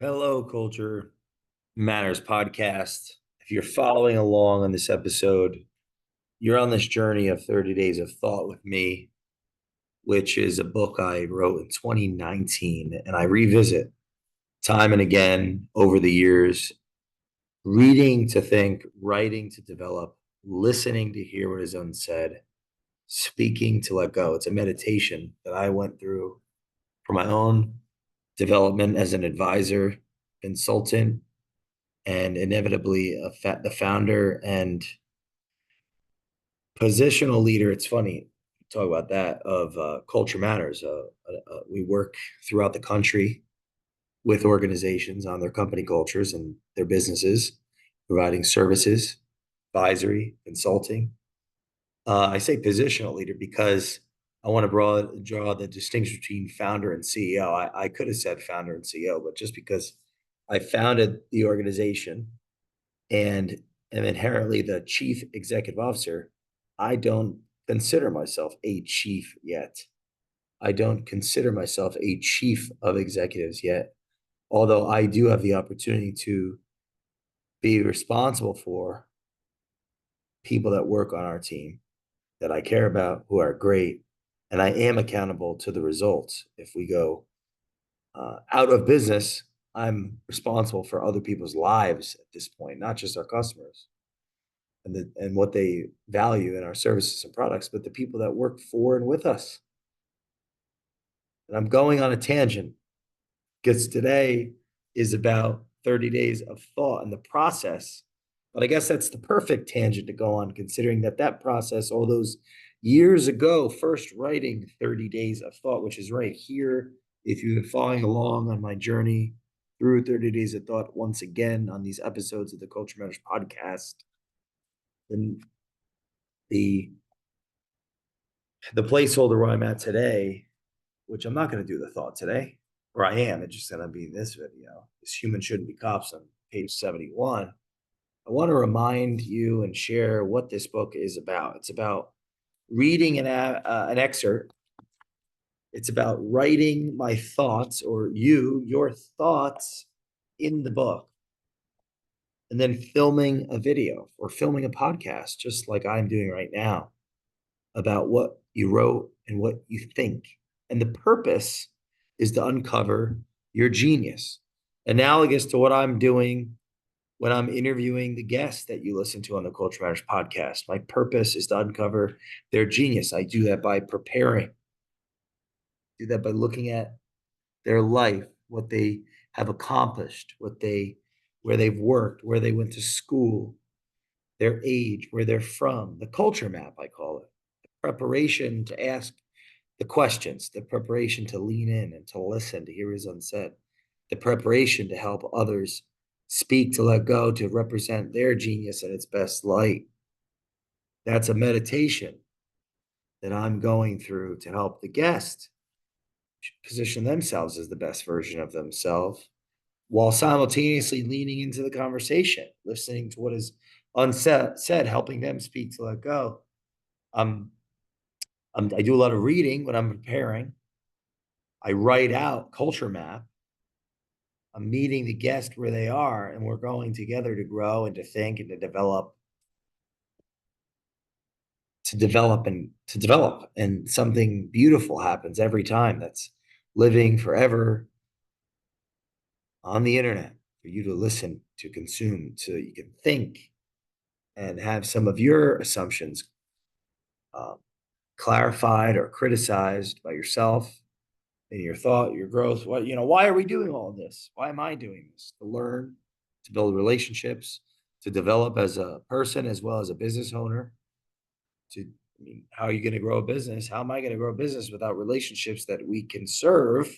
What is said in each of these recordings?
Hello, Culture Matters podcast. If you're following along on this episode, you're on this journey of 30 Days of Thought with me, which is a book I wrote in 2019. And I revisit time and again over the years, reading to think, writing to develop, listening to hear what is unsaid, speaking to let go. It's a meditation that I went through for my own development as an advisor, consultant, and inevitably the founder and positional leader. It's funny talk about that of Culture Matters. We work throughout the country with organizations on their company cultures and their businesses, providing services, advisory, consulting. I say positional leader because I want to draw the distinction between founder and CEO. I could have said founder and CEO, but just because I founded the organization and am inherently the chief executive officer, I don't consider myself a chief yet. I don't consider myself a chief of executives yet, although I do have the opportunity to be responsible for people that work on our team that I care about who are great. And I am accountable to the results. If we go out of business, I'm responsible for other people's lives at this point, not just our customers and what they value in our services and products, but the people that work for and with us. And I'm going on a tangent because today is about 30 days of thought and the process. But I guess that's the perfect tangent to go on, considering that process, all those years ago, first writing 30 days of thought, which is right here. If you've been following along on my journey through 30 days of thought, once again on these episodes of the Culture Matters podcast, then the the placeholder where I'm at today, which I'm not going to do the thought today, or I am, it's just going to be this video. This human shouldn't be cops on page 71. I want to remind you and share what this book is about. It's about reading an excerpt. It's about writing my thoughts or your thoughts in the book, and then filming a video or filming a podcast, just like I'm doing right now, about what you wrote and what you think. And the purpose is to uncover your genius, analogous to what I'm doing when I'm interviewing the guests that you listen to on the Culture Matters podcast. My purpose is to uncover their genius. I do that by preparing, do that by looking at their life, what they have accomplished, where they've worked, where they went to school, their age, where they're from, the culture map, I call it. Preparation to ask the questions, the preparation to lean in and to listen, to hear what is unsaid, the preparation to help others speak, to let go, to represent their genius in its best light. That's a meditation that I'm going through to help the guest position themselves as the best version of themselves while simultaneously leaning into the conversation, listening to what is unsaid, helping them speak to let go. Um, I do a lot of reading when I'm preparing. I write out culture map. I'm meeting the guest where they are, and we're going together to grow and to think and to develop, and something beautiful happens every time. That's living forever on the internet for you to listen, to consume, so you can think and have some of your assumptions um, clarified or criticized by yourself in your thought, your growth. Why are we doing all of this? Why am I doing this? To learn, to build relationships, to develop as a person as well as a business owner. How are you going to grow a business? How am I going to grow a business without relationships that we can serve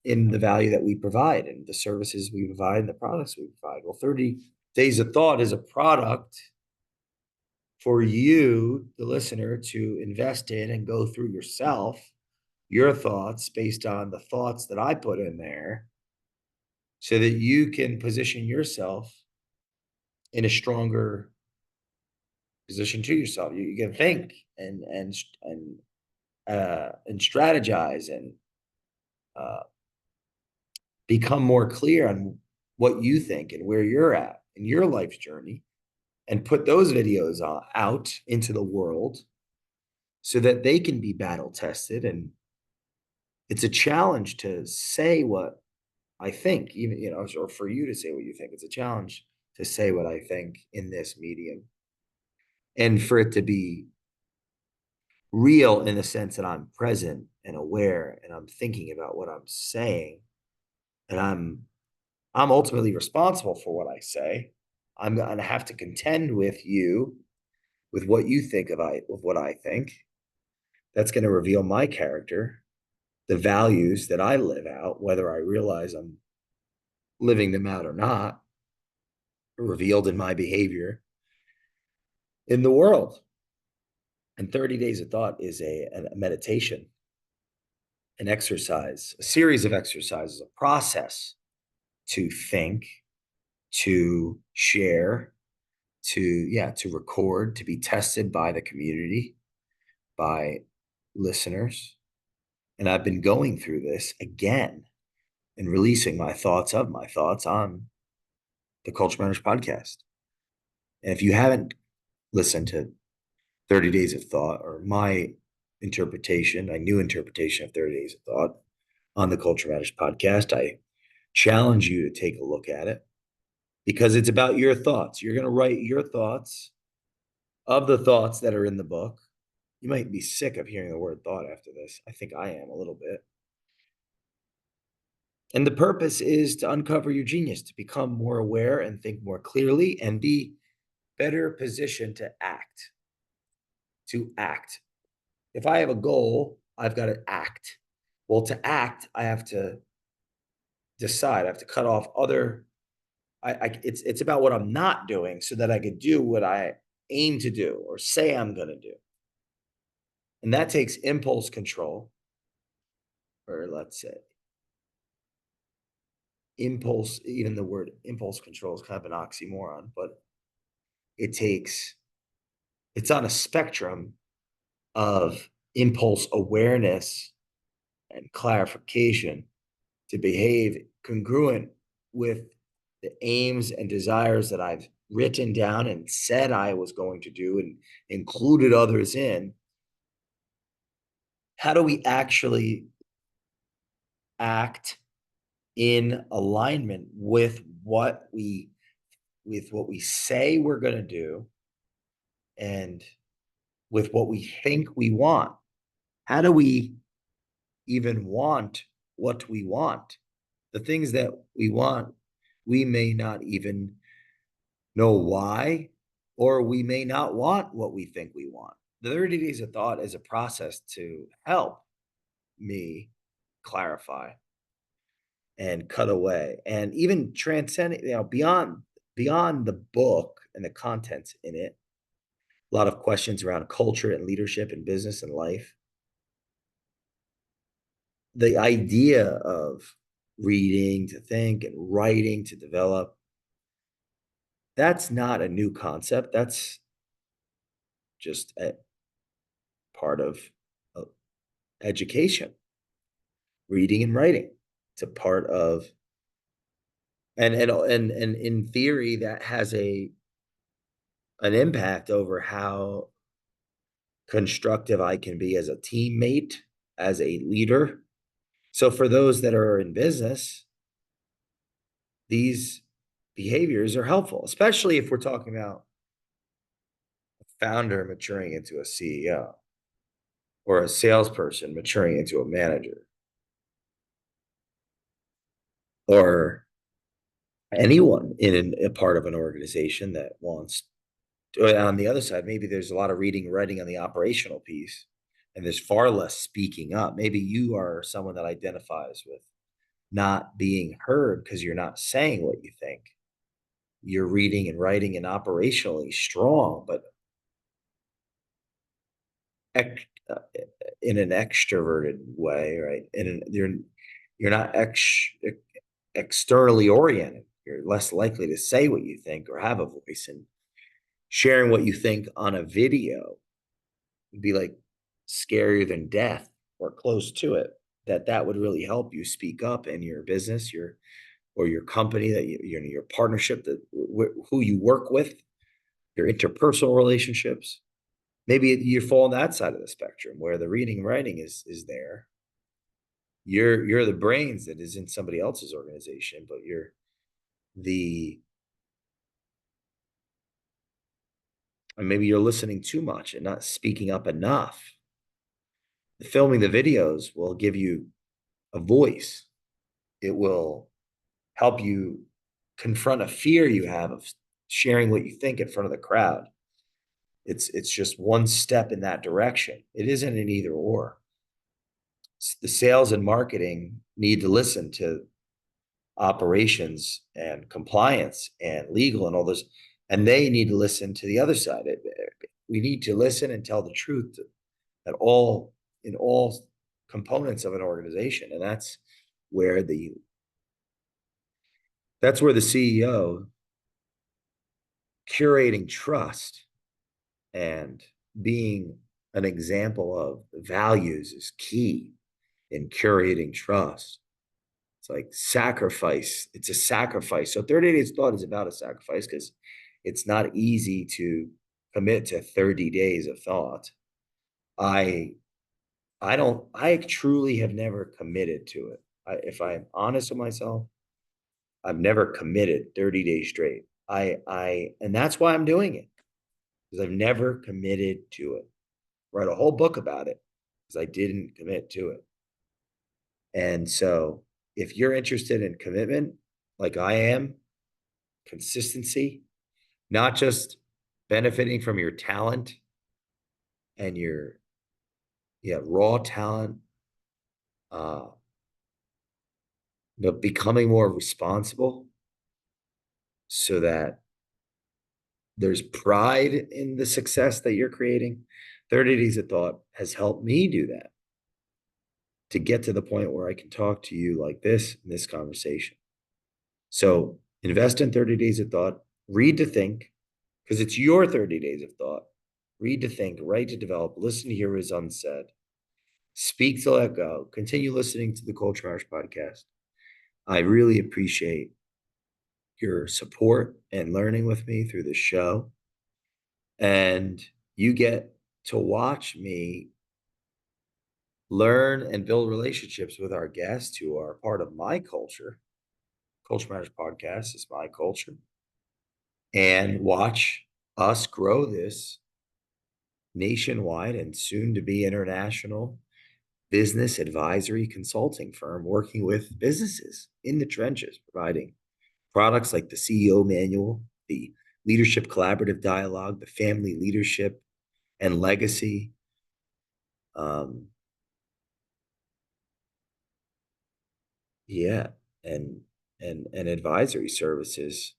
in the value that we provide and the services we provide and the products we provide? Well, 30 Days of Thought is a product for you, the listener, to invest in and go through yourself, your thoughts based on the thoughts that I put in there, so that you can position yourself in a stronger position to yourself. You can think and strategize and uh, become more clear on what you think and where you're at in your life's journey, and put those videos out into the world so that they can be battle tested. And it's a challenge to say what I think, even, or for you to say what you think. It's a challenge to say what I think in this medium, and for it to be real in the sense that I'm present and aware and I'm thinking about what I'm saying, and I'm ultimately responsible for what I say. I'm going to have to contend with you with what you think of what I think. That's going to reveal my character, the values that I live out, whether I realize I'm living them out or not, revealed in my behavior in the world. And 30 Days of Thought is a meditation, an exercise, a series of exercises, a process to think, to share, to record, to be tested by the community, by listeners. And I've been going through this again and releasing my thoughts on the Culture Matters podcast. And if you haven't listened to 30 Days of Thought, or my new interpretation of 30 Days of Thought on the Culture Matters podcast, I challenge you to take a look at it, because it's about your thoughts. You're going to write your thoughts of the thoughts that are in the book. You might be sick of hearing the word thought after this. I think I am a little bit. And the purpose is to uncover your genius, to become more aware and think more clearly and be better positioned to act. To act. If I have a goal, I've got to act. Well, to act, I have to decide. I have to cut off other. It's about what I'm not doing so that I could do what I aim to do or say I'm going to do. And that takes impulse control, or let's say impulse. Even the word impulse control is kind of an oxymoron, but it's on a spectrum of impulse awareness and clarification to behave congruent with the aims and desires that I've written down and said I was going to do and included others in. How do we actually act in alignment with what we say we're going to do and with what we think we want? How do we even want what we want? The things that we want, we may not even know why, or we may not want what we think we want. The 30 Days of Thought is a process to help me clarify and cut away and even transcend, beyond the book and the contents in it. A lot of questions around culture and leadership and business and life. The idea of reading to think and writing to develop, that's not a new concept. That's just a part of education, reading and writing. It's a part of, and in theory, that has an impact over how constructive I can be as a teammate, as a leader. So for those that are in business, these behaviors are helpful, especially if we're talking about a founder maturing into a CEO, or a salesperson maturing into a manager, or anyone in a part of an organization that wants to. On the other side, maybe there's a lot of reading and writing on the operational piece, and there's far less speaking up. Maybe you are someone that identifies with not being heard because you're not saying what you think. You're reading and writing and operationally strong, but in an extroverted way, right? You're not externally oriented. You're less likely to say what you think or have a voice. And sharing what you think on a video would be like scarier than death, or close to it. that would really help you speak up in your business, or your company, that your partnership, that who you work with, your interpersonal relationships. Maybe you fall on that side of the spectrum where the reading and writing is there. You're the brains that is in somebody else's organization, but you're the and maybe you're listening too much and not speaking up enough. Filming the videos will give you a voice. It will help you confront a fear you have of sharing what you think in front of the crowd. It's just one step in that direction. It isn't an either or. The sales and marketing need to listen to operations and compliance and legal and all this, and they need to listen to the other side. We need to listen and tell the truth at all in all components of an organization, and where the CEO curating trust and being an example of values is key in curating trust. It's like sacrifice. It's a sacrifice. So 30 days thought is about a sacrifice because it's not easy to commit to 30 days of thought. I truly have never committed to it. If I'm honest with myself, I've never committed 30 days straight. And that's why I'm doing it, because I've never committed to it. Write a whole book about it because I didn't commit to it. And so if you're interested in commitment, like I am, consistency, not just benefiting from your talent and your raw talent, uh, but becoming more responsible so that there's pride in the success that you're creating. 30 Days of Thought has helped me do that, to get to the point where I can talk to you like this in this conversation. So invest in 30 Days of Thought, read to think, because it's your 30 days of thought. Read to think, write to develop, listen to hear what is unsaid, speak to let go, continue listening to the Culture Matters podcast. I really appreciate your support and learning with me through this show. And you get to watch me learn and build relationships with our guests who are part of my culture. Culture Matters podcast is my culture. And watch us grow this nationwide and soon to be international business advisory consulting firm, working with businesses in the trenches, providing products like the CEO manual, the leadership collaborative dialogue, the family leadership and legacy, um, yeah, and and advisory services.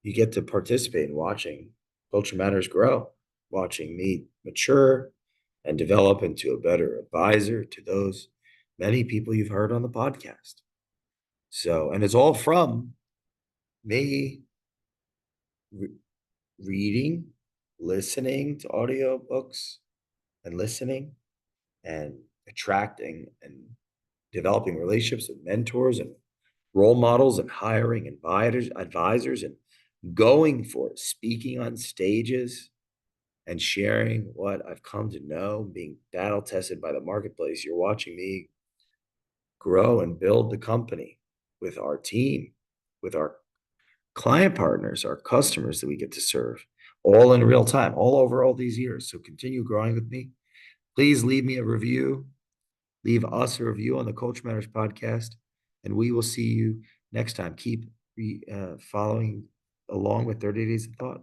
You get to participate in watching Culture Matters grow, watching me mature and develop into a better advisor to those many people you've heard on the podcast. So, and it's all from me reading, listening to audiobooks and listening and attracting and developing relationships with mentors and role models and hiring advisors and going for it, speaking on stages and sharing what I've come to know, being battle tested by the marketplace. You're watching me grow and build the company with our team, with our client partners, our customers that we get to serve, all in real time, all over all these years. So continue growing with me. Please leave me a review. Leave us a review on the Culture Matters podcast, and we will see you next time. Keep following along with 30 Days of Thought.